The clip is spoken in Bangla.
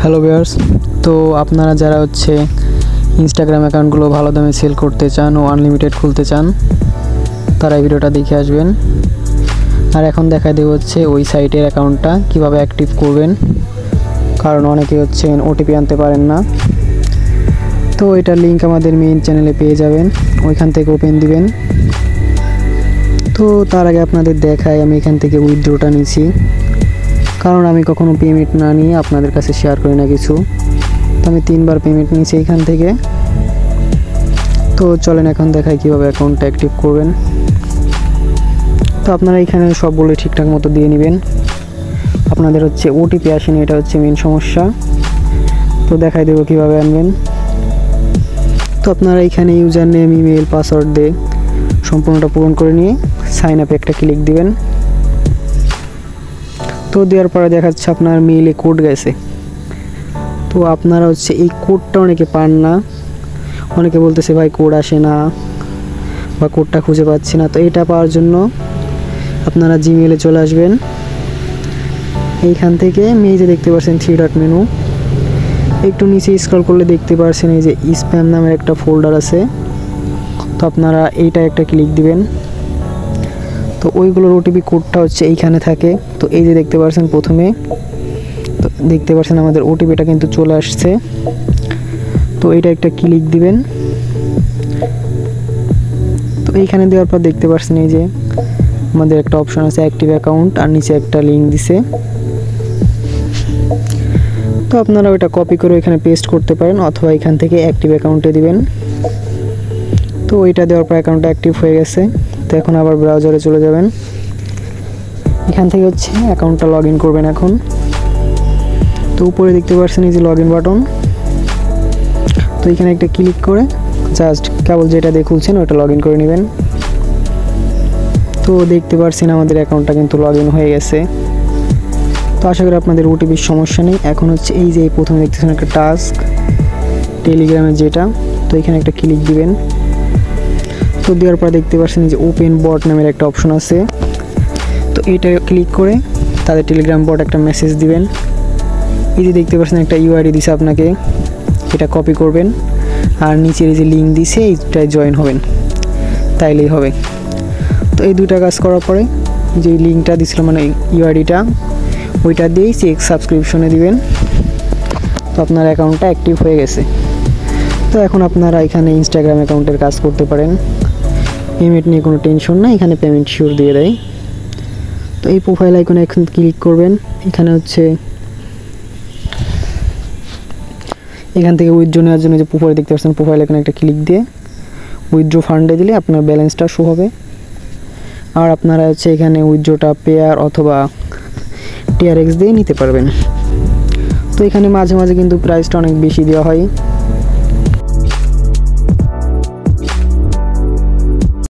হ্যালো ভিউয়ার্স, তো আপনারা যারা ইনস্টাগ্রাম অ্যাকাউন্টগুলো ভালো দামে সেল করতে চান ও আনলিমিটেড খুলতে চান তারা এই ভিডিওটা দেখে আসবেন। আর এখন দেখাই দেব ওই সাইটের অ্যাকাউন্টটা কিভাবে অ্যাক্টিভ করবেন, কারণ অনেকে ওটিপি আনতে পারেন না। তো এটার লিঙ্ক আমাদের মেইন চ্যানেলে পেয়ে যাবেন, ওইখান থেকে ওপেন দিবেন। তো তার আগে আপনাদের দেখাই আমি এখান থেকে উইথড্রটা নিয়েছি, কারণ আমি কখনো পেমেন্ট না নিয়ে আপনাদের কাছে শেয়ার করি না কিছু। তো আমি 3বার পেমেন্ট নিয়েছি এখান থেকে। তো চলেন এখন দেখাই কীভাবে অ্যাকাউন্টটা অ্যাক্টিভ করবেন। তো আপনারা এখানে সবগুলো ঠিকঠাক মতো দিয়ে নেবেন। আপনাদের ওটিপি আসেনি, এটা মেন সমস্যা। তো দেখাই দেবো কীভাবে আনবেন। তো আপনারা এখানে ইউজার নেম, ইমেল, পাসওয়ার্ড দিয়ে সম্পূর্ণটা পূরণ করে নিয়ে সাইন আপে একটা ক্লিক দিবেন। তো দেওয়ার পরে দেখাচ্ছে আপনার মেইলে কোড গেছে। তো আপনারা এই কোডটা অনেকে পান না, অনেকে বলতেছে ভাই কোড আসে না বা কোডটা খুঁজে পাচ্ছি না। তো এটা পাওয়ার জন্য আপনারা জিমেইলে চলে আসবেন। এইখান থেকে এই যে দেখতে পাচ্ছেন 3 ডট মেনু, একটু নিচে স্ক্রল করলে দেখতে পাচ্ছেন এই যে স্প্যাম নামের একটা ফোল্ডার আছে। তো আপনারা এইটা একটা ক্লিক দিবেন। তো ওইগুলোর ওটিপি কোডটা এইখানে থাকে। তো এই যে দেখতে পাচ্ছেন প্রথমে, তো দেখতে পাচ্ছেন আমাদের ওটিপিটা কিন্তু চলে আসছে। তো এইটা একটা ক্লিক দিবেন। তো এইখানে দেওয়ার পর দেখতে পাচ্ছেন এই যে আমাদের একটা অপশন আছে অ্যাক্টিভ অ্যাকাউন্ট, আর নিচে একটা লিঙ্ক দিছে। তো আপনারা ওইটা কপি করে এখানে পেস্ট করতে পারেন, অথবা এখান থেকে অ্যাক্টিভ অ্যাকাউন্টে দিবেন। তো ওইটা দেওয়ার পর অ্যাকাউন্টটা অ্যাক্টিভ হয়ে গেছে। তো এখন আবার ব্রাউজারে চলে যাবেন। এখান থেকে অ্যাকাউন্টটা লগ ইন করবেন এখন। তো উপরে দেখতে পাচ্ছেন এই যে লগ ইন বাটন। তো এখানে একটা ক্লিক করে জাস্ট কেবল যেটা দিয়ে খুলছেন ওটা লগ ইন করে নেবেন। তো দেখতে পাচ্ছেন আমাদের অ্যাকাউন্টটা কিন্তু লগ ইন হয়ে গেছে। তো আশা করি আপনাদের ওটিপির সমস্যা নেই। এখন এই যে প্রথমে দেখতেছেন একটা টাস্ক টেলিগ্রামের যেটা, তো এখানে একটা ক্লিক দিবেন। তো দেওয়ার পর দেখতে পাচ্ছেন যে ওপেন বট নামের একটা অপশন আছে। তো এইটা ক্লিক করে তাদের টেলিগ্রাম বট একটা মেসেজ দিবেন। এই যে দেখতে পাচ্ছেন একটা ইউআইডি দিছে আপনাকে, এটা কপি করবেন আর নিচের এই যে লিঙ্ক দিছে এইটায় জয়েন হবেন, তাইলেই হবে। তো এই দুইটা কাজ করার পরে যে লিঙ্কটা দিছিল মানে ইউআইডিটা, ওইটা দিয়েই চেক সাবস্ক্রিপশনে দিবেন। তো আপনার অ্যাকাউন্টটা অ্যাক্টিভ হয়ে গেছে। তো এখন আপনারা এখানে ইনস্টাগ্রাম অ্যাকাউন্টের কাজ করতে পারেন। পেমেন্ট নিয়ে কোনো টেনশন না, এখানে পেমেন্ট শিওর দিয়ে দেয়। তো এই প্রোফাইল আইকনে এখন ক্লিক করবেন। এখানে এখান থেকে উইথড্র নেওয়ার জন্য যে প্রোফাইল দেখতে পাচ্ছেন প্রোফাইল আইকনে একটা ক্লিক দিয়ে উইথড্র ফান্ডে দিলে আপনার ব্যালেন্সটা শো হবে। আর আপনারা এখানে উইথড্রটা পেয়ার অথবা TRX দিয়ে নিতে পারবেন। তো এখানে মাঝে মাঝে কিন্তু প্রাইসটা অনেক বেশি দেওয়া হয়।